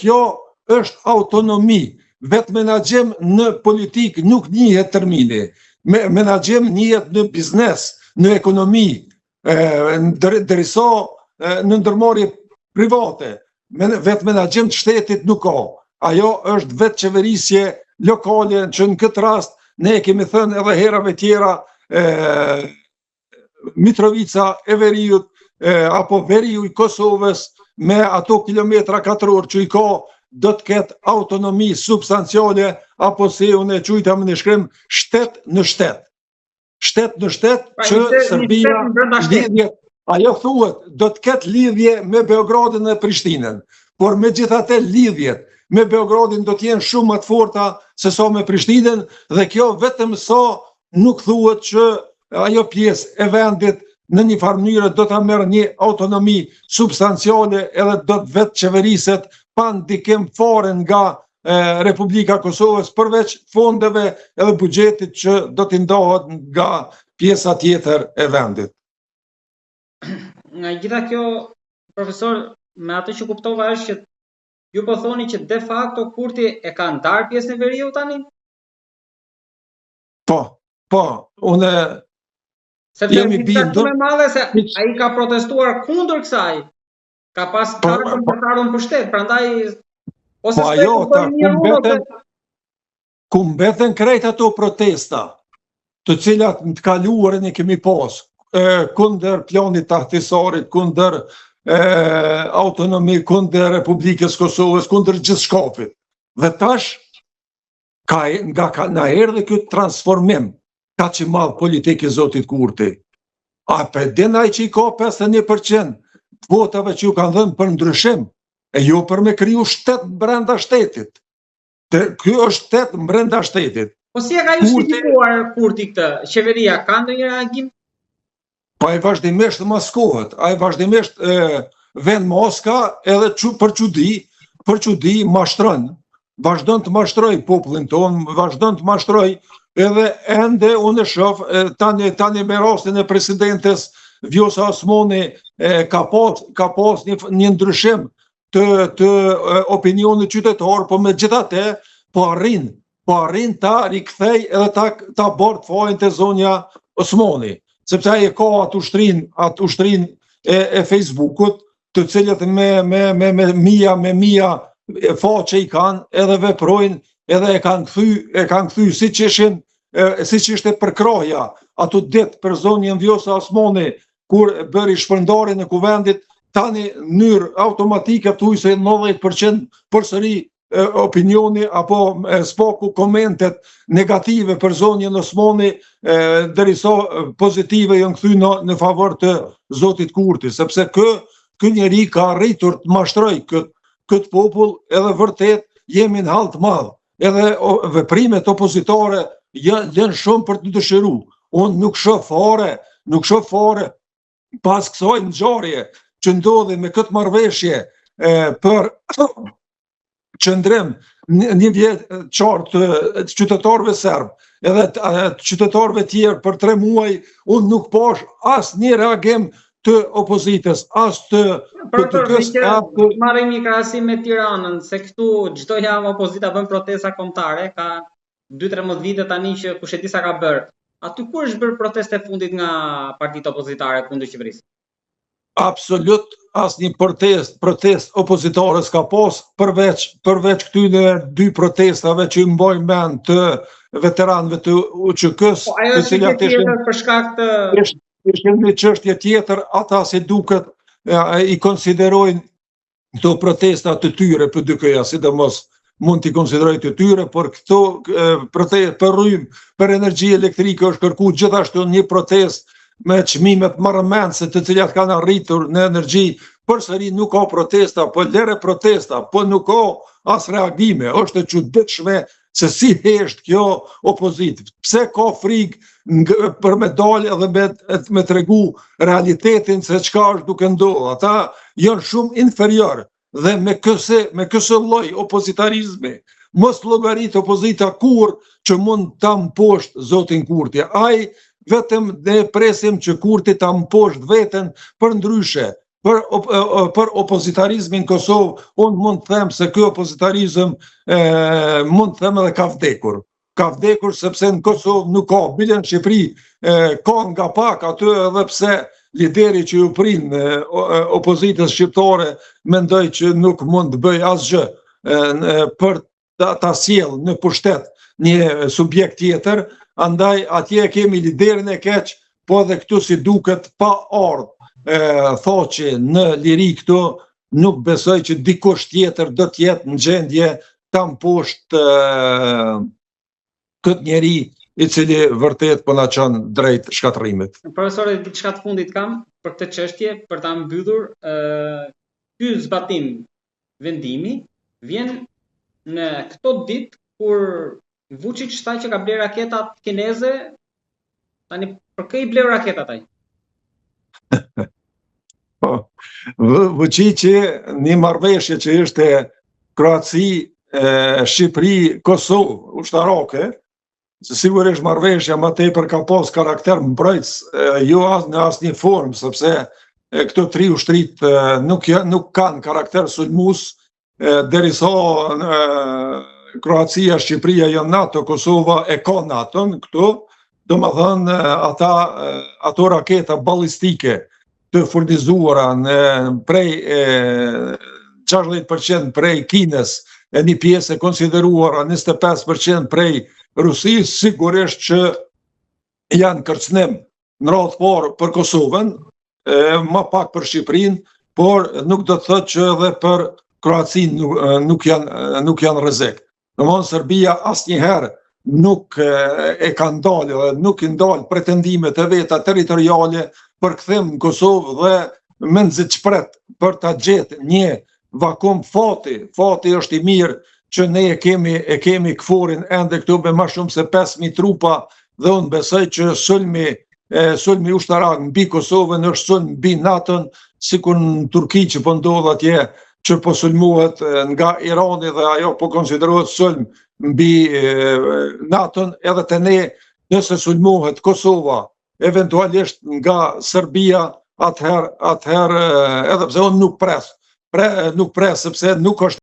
kjo është autonomi. Vetë menaxhem në politikë nuk njihet termini. Menaxhem njihet në biznes, në ekonomi, ndërsa në ndërmarrje private. Vetë menaxhem të shtetit nuk ka. Ajo është vetë qeverisje lokale, që në këtë rast ne kemi thënë edhe herave tjera, Mitrovica e Veriut, apo Veriu i Kosovës, me ato kilometra katror që i ka, do të ketë autonomi substanciale, apo se unë e quajta më në shkrim, shtet në shtet. Shtet në shtet që Serbia lidhje, ajo thuhet, do të ketë lidhje me Beogradin dhe Prishtinën, por megjithatë lidhjet me Beogradin do të jenë shumë më të forta se sa me Prishtinën, dhe kjo vetëm sa nuk thuhet që ajo pjesë e vendit në një farë mënyrë do ta merr një autonomi substanciale edhe do të vetë qeveriset pa ndikim fare nga Republika Kosovës, përveç fondeve edhe buxhetit që do t'i ndahet nga pjesa tjetër e vendit. Nga gjitha kjo, profesor, me atë që kuptova është që ju po thoni që de facto Kurti e ka ndarë pjesën e Veriut tani? Po, unë jemi bindur. Ai ka protestuar kundër kësaj. Ka pas kartën për ardhur në pushtet, prandaj ose ku mbeten krejt ato protesta, të cilat në të kaluarën e kemi pas, kundër planit tahtisarit, kundër autonomi, kundër Republikës Kosovës, kundër gjithë shkapit. Dhe tash, nga na erdhi ky transformim, ka që madh politikë zotit Kurti. A për dinaj që i ka 51% votave që ju kanë dhënë për ndryshim, e jo për me kriju shtet brenda shtetit. Ky është shtet brenda shtetit. Po si e ka justifikuar Kurti këtë? Qeveria ka ndonjë reagim? Po ai vazhdimisht maskohet, ai vazhdimisht vend maska edhe për çudi mashtron. Vazhdon të mashtroj popullin ton, vazhdon të mashtroj edhe ende unë shoh tani me rastin e presidentes Vjosa Osmani ka pas një ndryshim të opinionit qytetar, po megjithatë po arrin ta rikthej edhe ta bart fajin te zonja Osmani, sepse ai ka atë ushtrin e Facebookut, të cilët me mia faqe i kanë, edhe veprojnë, edhe e kanë kthy siç ishte përkraja ato ditë për zonjën Vjosa Osmani, kur bëri shpërndarjen e kuvendit, tani në mënyrë automatike thuaj se 90% përsëri opinioni apo spaku komentet negative për zonjën Osmani, derisa pozitive janë kthy në favor të zotit Kurti, sepse ky njeri ka arritur të mashtroj këtë popull, edhe vërtet jemi në hall të madh. Edhe veprimet opozitare janë shumë për të dëshiruar. Unë nuk shoh fare pas kësaj ngjarje që ndodhi me këtë marrëveshje për qëndrim një vit qartë të qytetarëve serb, edhe qytetarëve tjerë për 3 muaj, unë nuk pash asnjë reagim të opozitës, as të marrim një krahasim me Tiranën, se këtu çdo javë opozita bën protesta kombëtare, ka 2-13 vite tani që kush e di sa ka bërë. Aty kur është bërë protestë e fundit nga partitë opozitare kundër qeverisë? Absolut asnjë protest opozitare s'ka pas, përveç këtyre 2 protestave që i mbajnë mend të veteranëve të UÇK-s, të cilat për shkak të ishin një çështje tjetër, ata si duket i konsiderojnë këto protesta të tyre për DK-ja, sidomos mund t'i konsiderojnë të tyre, por këto protestë për rrymë, për energji elektrike është kërkuar gjithashtu një protestë me çmimet marrëmendse të cilat kanë arritur në energji. Përsëri nuk ka protesta, po lere protesta, po nuk ka as reagime. Është e çuditshme se si hesht kjo opozitë. Pse ka frikë për me dalë edhe me tregu realitetin se çka është duke ndodhur. Ata janë shumë inferior dhe me kësë lloj opozitarizmi mos llogarit opozita kur që mund ta mposht zotin Kurti. Ai vetëm ne presim që Kurti ta mposht veten, për ndryshe për opozitarizmin në Kosovë, unë mund të them se ky opozitarizëm mund të them edhe ka vdekur. Ka vdekur sepse në Kosovë nuk ka, bile në Shqipëri ka nga pak aty edhe pse lideri që ju prin opozitës shqiptare mendoj që nuk mund të bëj asgjë për ta sjell në pushtet një subjekt tjetër, andaj atje kemi liderin e keq, po edhe këtu si duket pa ardhë thoqe në liri këtu, nuk besoj që dikush tjetër do të jetë në gjendje ta mposhtë këtë njeri i cili vërtet po na çon drejt shkatërrimit. Profesore, diçka të fundit kam për këtë çështje, për ta mbyllur, ky zbatim vendimi vjen në këto ditë kur Vučić tha që ka bler raketat kineze, tani për kë i bler raketat ai? Vučić një marrëveshje që ishte Kroaci, Shqipëri, Kosovë, ushtarake, se sigurisht marrëveshja më tepër ka pas karakter mbrojtës, jo në asnjë formë, sepse këto tri ushtrit nuk kanë karakter sulmues, derisa Kroacia, Shqipëria janë NATO, Kosova e ka NATO-n këtu, domethënë ato raketa ballistike të furnizuara prej 60% prej Kinës, e një pjesë e konsideruara 25% prej Rusisë, sigurisht që janë kërcënim në radhë parë për Kosovën, më pak për Shqipërinë, por nuk do të thotë që edhe për Kroacinë nuk janë rrezik. Domthonë Serbia asnjëherë nuk e ka ndalë dhe nuk i ndalë pretendimet e veta territoriale për kthim në Kosovë dhe me nxitshpret për ta gjetë një vakum fati. Fati është i mirë që ne e kemi KFOR-in ende këtu me më shumë se 5.000 trupa dhe unë besoj që sulmi ushtarak mbi Kosovën është sulm mbi NATO-n, sikur në Turqi që po ndodh atje që po sulmohet nga Irani dhe ajo po konsiderohet sulm mbi NATO-n, edhe te ne nëse sulmohet Kosova eventualisht nga Serbia, atëherë edhe pse unë nuk pres sepse nuk është